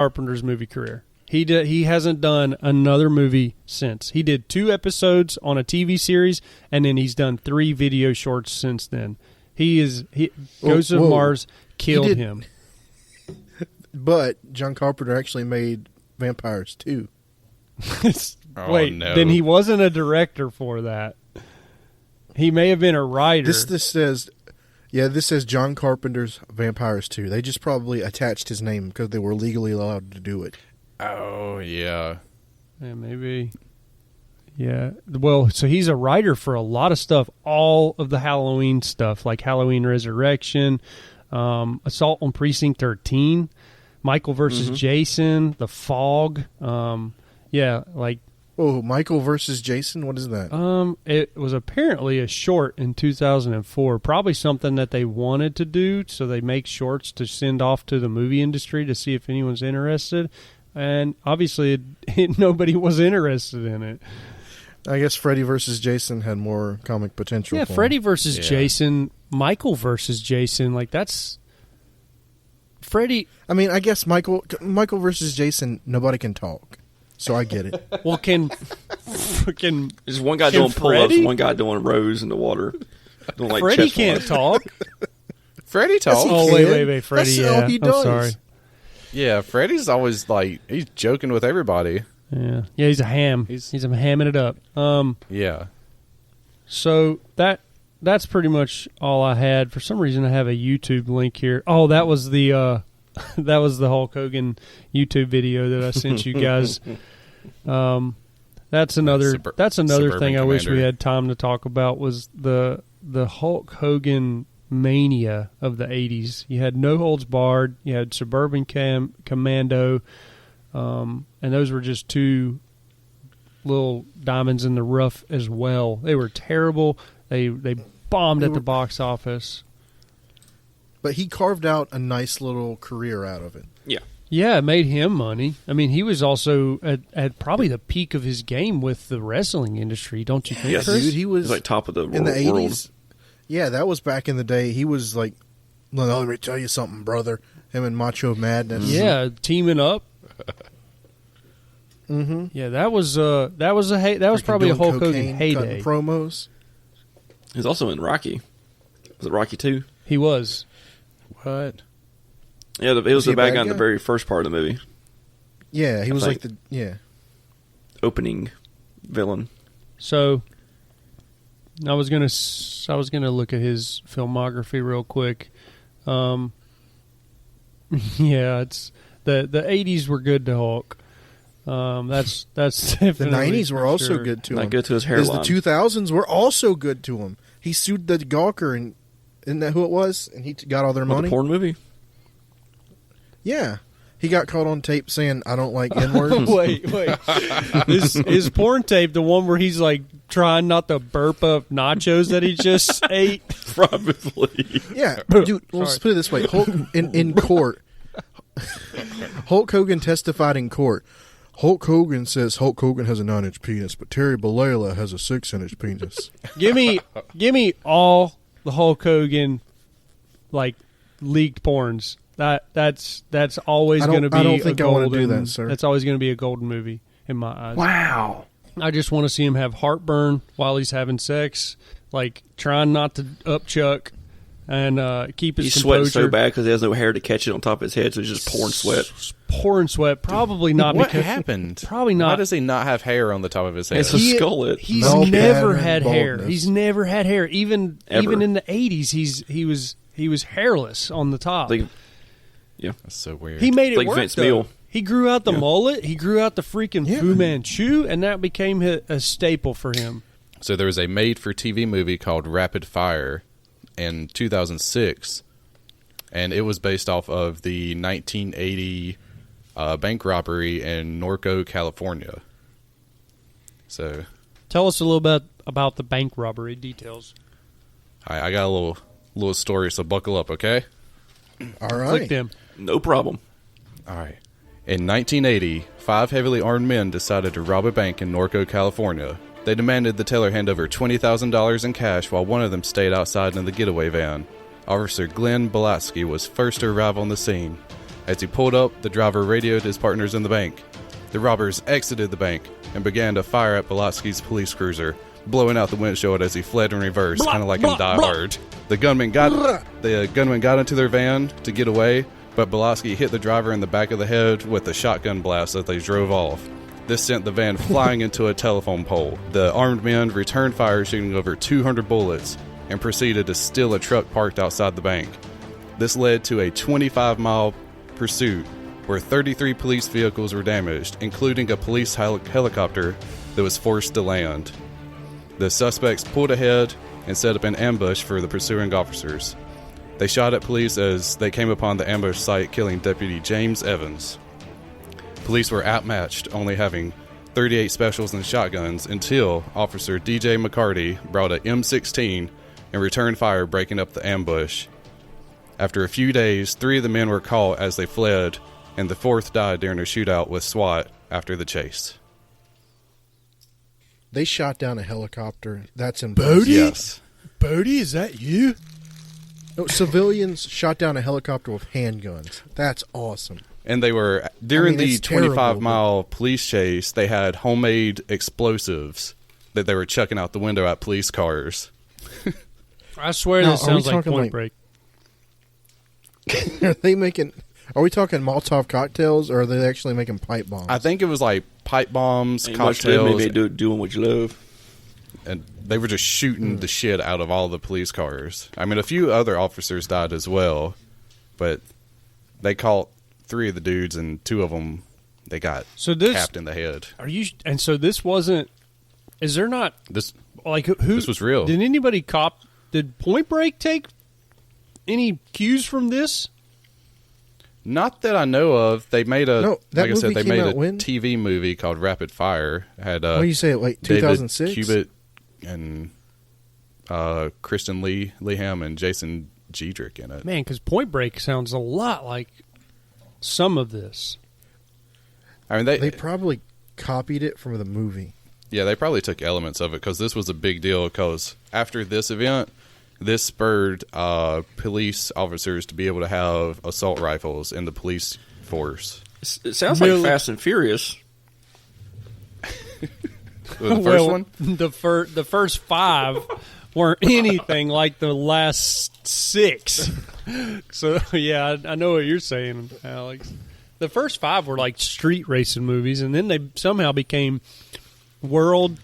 Carpenter's movie career. He hasn't done another movie since. He did 2 episodes on a TV series, and then he's done 3 video shorts since then. Ghost of Mars killed him. But John Carpenter actually made Vampires 2. Wait, no. Then he wasn't a director for that. He may have been a writer. This says John Carpenter's Vampires 2. They just probably attached his name because they were legally allowed to do it. Oh, yeah. Yeah, maybe. Yeah. Well, so he's a writer for a lot of stuff, all of the Halloween stuff, like Halloween Resurrection, Assault on Precinct 13, Michael versus Jason, The Fog. Yeah, like... Oh, Michael versus Jason? What is that? It was apparently a short in 2004. Probably something that they wanted to do, so they make shorts to send off to the movie industry to see if anyone's interested. And obviously, nobody was interested in it. I guess Freddy versus Jason had more comic potential. Yeah, Freddy versus Jason, Michael versus Jason, like that's Freddy. I mean, I guess Michael versus Jason, nobody can talk, so I get it. Well, there's one guy doing pull-ups, one guy doing rows in the water. Doing like Freddy can't talk. Freddy talks. Oh wait, Freddy. That's all he does. I'm sorry. Yeah, Freddy's always like he's joking with everybody. Yeah, he's a ham. He's hamming it up. Yeah. So that's pretty much all I had. For some reason, I have a YouTube link here. Oh, that was the Hulk Hogan YouTube video that I sent you guys. That's another thing I wish we had time to talk about was the Hulk Hogan mania of the 80s. You had No Holds Barred, you had Suburban Commando, and those were just 2 little diamonds in the rough as well. They were terrible. They bombed at the box office. But he carved out a nice little career out of it. Yeah, it made him money. I mean, he was also at probably the peak of his game with the wrestling industry, don't you think, Chris? Dude, he was like top of the in world. the 80s. Yeah, that was back in the day. He was like, let me tell you something, brother. Him and Macho Madness. Yeah, teaming up. Yeah, that was probably a Hulk Hogan heyday. Promos. He's also in Rocky. Was it Rocky 2? He was. What? Yeah, he was the bad guy in the very first part of the movie. Yeah, he was like opening villain. So I was gonna look at his filmography real quick. Yeah, it's the 80s were good to Hulk. That's the 90s were also good to him. Not good to his hairline. The 2000s were also good to him. He sued the Gawker, and isn't that who it was? And he got all their money. The porn movie. Yeah, he got caught on tape saying, "I don't like N-words." Wait. His porn tape, the one where he's like trying not to burp up nachos that he just ate? Probably. Yeah, dude, let's put it this way. Hulk, in court, Hulk Hogan testified in court. Hulk Hogan says Hulk Hogan has a 9-inch penis, but Terry Bollea has a 6-inch penis. Give me all the Hulk Hogan, like, leaked porns. That's always going to be. I don't think a golden, I want to do that, sir. That's always going to be a golden movie in my eyes. Wow. I just want to see him have heartburn while he's having sex, like trying not to upchuck and keep his composure. He's sweating so bad because he has no hair to catch it on top of his head, so he's just pouring sweat. Pouring sweat. Probably not. What happened? Probably not. Why does he not have hair on the top of his head? It's a skullet. He's never had hair. He's never had hair. Even in the 80s, he was hairless on the top. Yeah, that's so weird. He made it like work. Vince though. Neil. He grew out the mullet. He grew out the freaking Fu Manchu, and that became a staple for him. So there was a made-for-TV movie called Rapid Fire in 2006, and it was based off of the 1980 bank robbery in Norco, California. So, tell us a little bit about the bank robbery details. I got a little story, so buckle up, okay? All right. Click them. No problem. All right. In 1980, 5 heavily armed men decided to rob a bank in Norco, California. They demanded the teller hand over $20,000 in cash while one of them stayed outside in the getaway van. Officer Glenn Belatsky was first to arrive on the scene. As he pulled up, the driver radioed his partners in the bank. The robbers exited the bank and began to fire at Bolotsky's police cruiser, blowing out the windshield as he fled in reverse, kind of like in Die Hard. The gunman got into their van to get away, but Bolotsky hit the driver in the back of the head with a shotgun blast as they drove off. This sent the van flying into a telephone pole. The armed men returned fire, shooting over 200 bullets, and proceeded to steal a truck parked outside the bank. This led to a 25-mile pursuit where 33 police vehicles were damaged, including a police helicopter that was forced to land. The suspects pulled ahead and set up an ambush for the pursuing officers. They shot at police as they came upon the ambush site, killing Deputy James Evans. Police were outmatched, only having 38 specials and shotguns, until Officer DJ McCarty brought an M16 and returned fire, breaking up the ambush. After a few days, 3 of the men were caught as they fled, and the 4th died during a shootout with SWAT after the chase. They shot down a helicopter. That's in Bodie? Yes. Bodie, is that you? No, civilians shot down a helicopter with handguns. That's awesome. And they were, during the it's terrible, 25-mile police chase, they had homemade explosives that they were chucking out the window at police cars. I swear Now, this sounds like talking Point like- Break. Are we talking Molotov cocktails, or are they actually making pipe bombs? I think it was like pipe bombs, Ain't much to cocktails, maybe doing what you love. and they were just shooting the shit out of all the police cars. I mean, a few other officers died as well, but they caught 3 of the dudes, and 2 of them, they got capped in the head. Are you? And so this wasn't. Is there not This like who? This was real. Did anybody cop? Did Point Break take any cues from this? Not that I know of. They made a No, that like I said, movie they came made out a when? TV movie called Rapid Fire. It had What do you say? Like 2006? David Cubitt and Kristen Leham and Jason Jedrick in it. Man, because Point Break sounds a lot like some of this. I mean, They probably copied it from the movie. Yeah, they probably took elements of it because this was a big deal. Because after this event, this spurred police officers to be able to have assault rifles in the police force. It sounds Really? like Fast and Furious. The first one? The first 5 weren't anything like the last 6. So yeah, I know what you're saying, Alex. The first 5 were like street racing movies, and then they somehow became world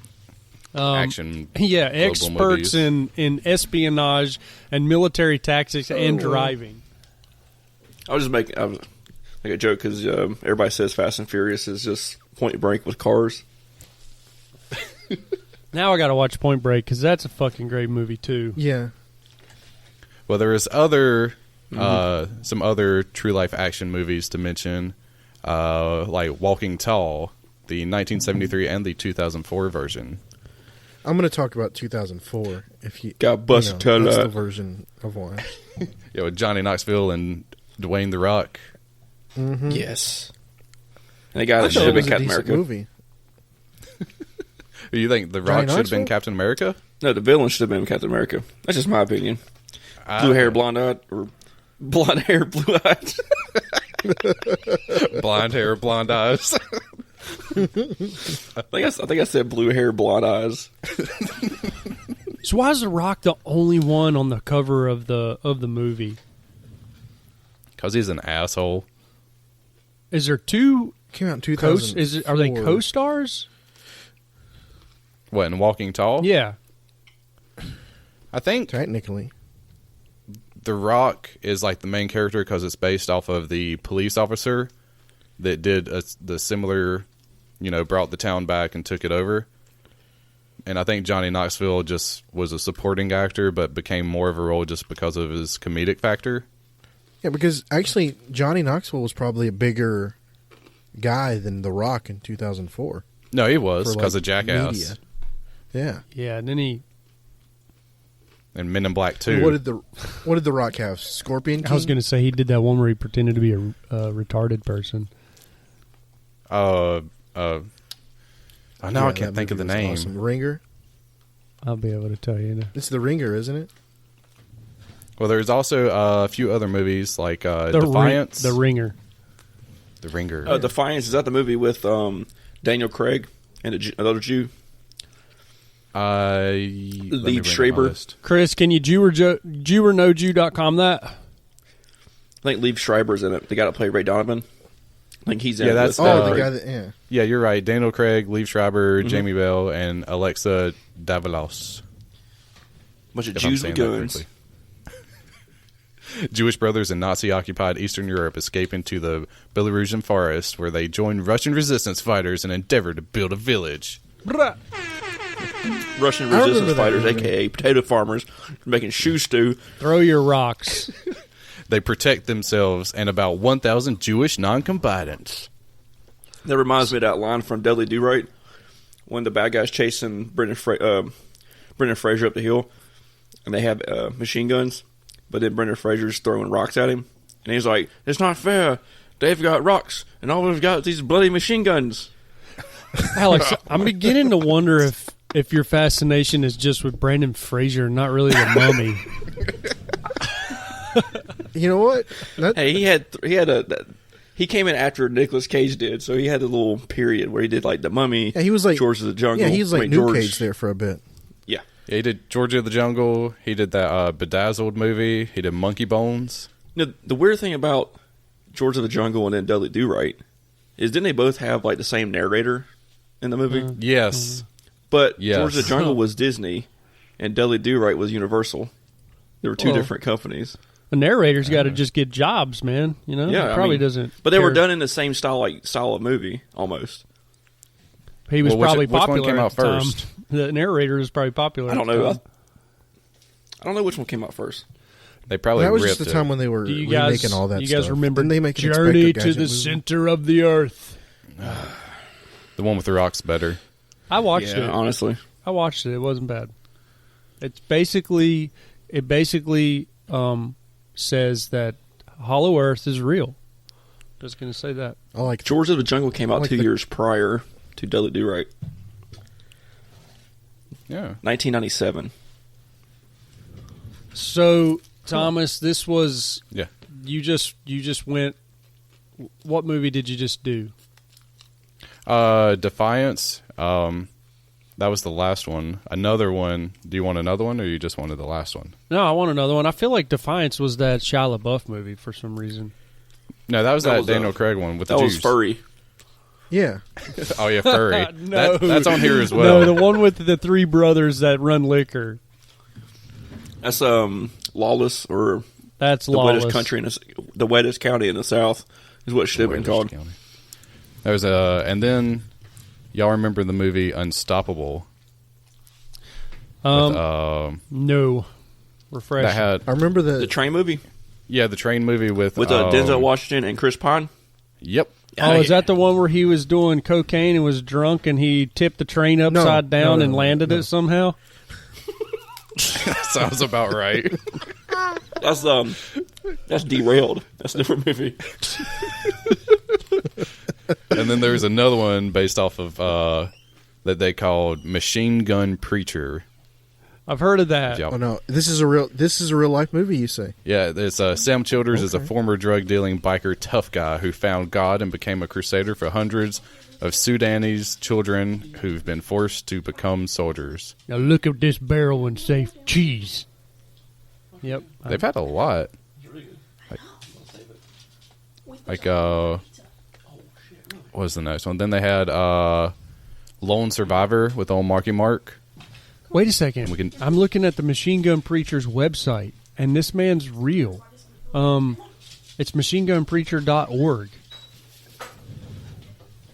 Action. Yeah, global experts movies. in espionage and military tactics and driving. I was make a joke because everybody says Fast and Furious is just Point Break with cars. Now I got to watch Point Break because that's a fucking great movie too. Yeah. Well, there was some other true life action movies to mention, like Walking Tall, the 1973 and the 2004 version. I'm going to talk about 2004. If you Got busted to that's that. the version of one. Yeah, with Johnny Knoxville and Dwayne The Rock. Mm-hmm. Yes. And the guy I that should thought have it was been a Captain decent America. movie. You think The Johnny Rock should have Knoxville? been Captain America? No, the villain should have been Captain America. That's just my opinion. Blue hair, blonde eyed, or blonde hair, blue eyes. Blonde hair, blonde eyes. I think I said blue hair, blonde eyes. So why is The Rock the only one on the cover of the movie? Because he's an asshole. Is there 2 Came out in 2004. Are they co-stars? What, in Walking Tall? Yeah. I think Technically. The Rock is like the main character because it's based off of the police officer that did the similar, brought the town back and took it over. And I think Johnny Knoxville just was a supporting actor, but became more of a role just because of his comedic factor. Yeah, because actually Johnny Knoxville was probably a bigger guy than The Rock in 2004. No, he was for, because like, of Jackass media. Yeah. Yeah, and then he... and Men in Black 2. What did The Rock have? Scorpion King? I was going to say he did that one where he pretended to be a retarded person. Now I Yeah, can't that think of the movie was name. Awesome. Ringer? I'll be able to tell you. It's The Ringer, isn't it? Well, there's also a few other movies like Defiance. The Ringer. The Ringer. Defiance, is that the movie with Daniel Craig and another Jew? Lee Schreiber. Chris, can you Jew-or-no-Jew.com that? I think Liev Schreiber's in it. The guy that played Ray Donovan. I think he's in it. The guy that, Yeah, you're right. Daniel Craig, Liev Schreiber, Jamie Bell, and Alexa Davalos. Bunch of Jews with guns. Jewish brothers in Nazi-occupied Eastern Europe escape into the Belarusian forest, where they join Russian resistance fighters and endeavor to build a village. Russian resistance fighters, a.k.a. potato farmers, making shoe stew. Throw your rocks. They protect themselves and about 1,000 Jewish non-combatants. That reminds me of that line from Dudley Do-Right when the bad guy's chasing Brendan Fraser up the hill, and they have machine guns, but then Brendan Fraser's throwing rocks at him, and he's like, "It's not fair. They've got rocks, and all we've got is these bloody machine guns." Alex, I'm beginning to wonder if your fascination is just with Brendan Fraser, not really the Mummy. You know what? Hey, he came in after Nicolas Cage did, so he had a little period where he did like the Mummy. Yeah, he was like George of the Jungle. Yeah, he was like New Cage there for a bit. Yeah, he did George of the Jungle. He did that Bedazzled movie. He did Monkey Bones. Now, the weird thing about George of the Jungle and then Dudley Do-Right is didn't they both have like the same narrator in the movie? Yes. But George of the Jungle was Disney, and Dudley Do-Right was Universal. There were two different companies. The narrator's got to just get jobs, man. You know, yeah, he probably doesn't. But they were done in the same style of movie almost. He was probably popular. Which one came out first? The narrator was probably popular. I don't know. I don't know which one came out first. They probably that was ripped just the time when they were remaking all that stuff. You guys remember Didn't they make Journey to the Center of the Earth? The one with the rocks better. I watched it. Honestly. I watched it. It wasn't bad. It basically says that Hollow Earth is real. Just going to say that. I like George of the Jungle came out 2 years prior to Dudley Do-Right. Yeah. 1997. So, Thomas, this was... Yeah. You just went... What movie did you just do? Defiance. That was the last one. Another one. Do you want another one, or you just wanted the last one? No, I want another one. I feel like Defiance was that Shia LaBeouf movie for some reason. No, that was Daniel Craig one with the Jews. That was Furry. Yeah. Oh, yeah, Furry. No. That's on here as well. No, the one with the three brothers that run liquor. That's Lawless, or that's the Lawless. Wettest country the wettest county in the South is what it should have been called. There was and then y'all remember the movie Unstoppable? No. Refresh. I remember the train movie. Yeah, the train movie with Denzel Washington and Chris Pine. Yep. Oh, is that the one where he was doing cocaine and was drunk and he tipped the train upside down and landed it somehow? Sounds about right. That's Derailed. That's a different movie. And then there's another one based off of that they called Machine Gun Preacher. I've heard of that. Oh no, this is a real life movie, you say? Yeah, there's Sam Childers is a former drug dealing biker tough guy who found God and became a crusader for hundreds of Sudanese children who've been forced to become soldiers. Now look at this barrel and say cheese. Yep. They've had a lot. Like what was the next one? Then they had Lone Survivor with old Marky Mark. Wait a second. I'm looking at the Machine Gun Preacher's website, and this man's real. It's machinegunpreacher.org.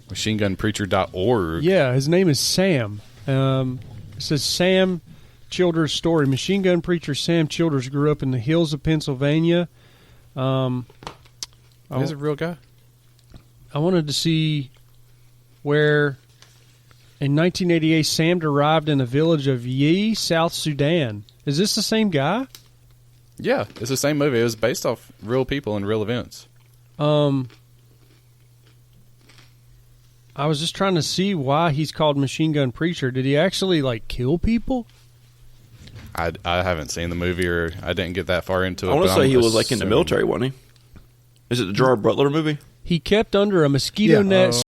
Machinegunpreacher.org. Yeah, his name is Sam. It says Sam Childers' story. Machine Gun Preacher Sam Childers grew up in the hills of Pennsylvania. He's a real guy. I wanted to see where... In 1988, Sam arrived in the village of Yi, South Sudan. Is this the same guy? Yeah, it's the same movie. It was based off real people and real events. I was just trying to see why he's called Machine Gun Preacher. Did he actually, kill people? I haven't seen the movie, or I didn't get that far into it. I want to say he was, in the military, wasn't he? Is it the Gerard Butler movie? he kept under a mosquito net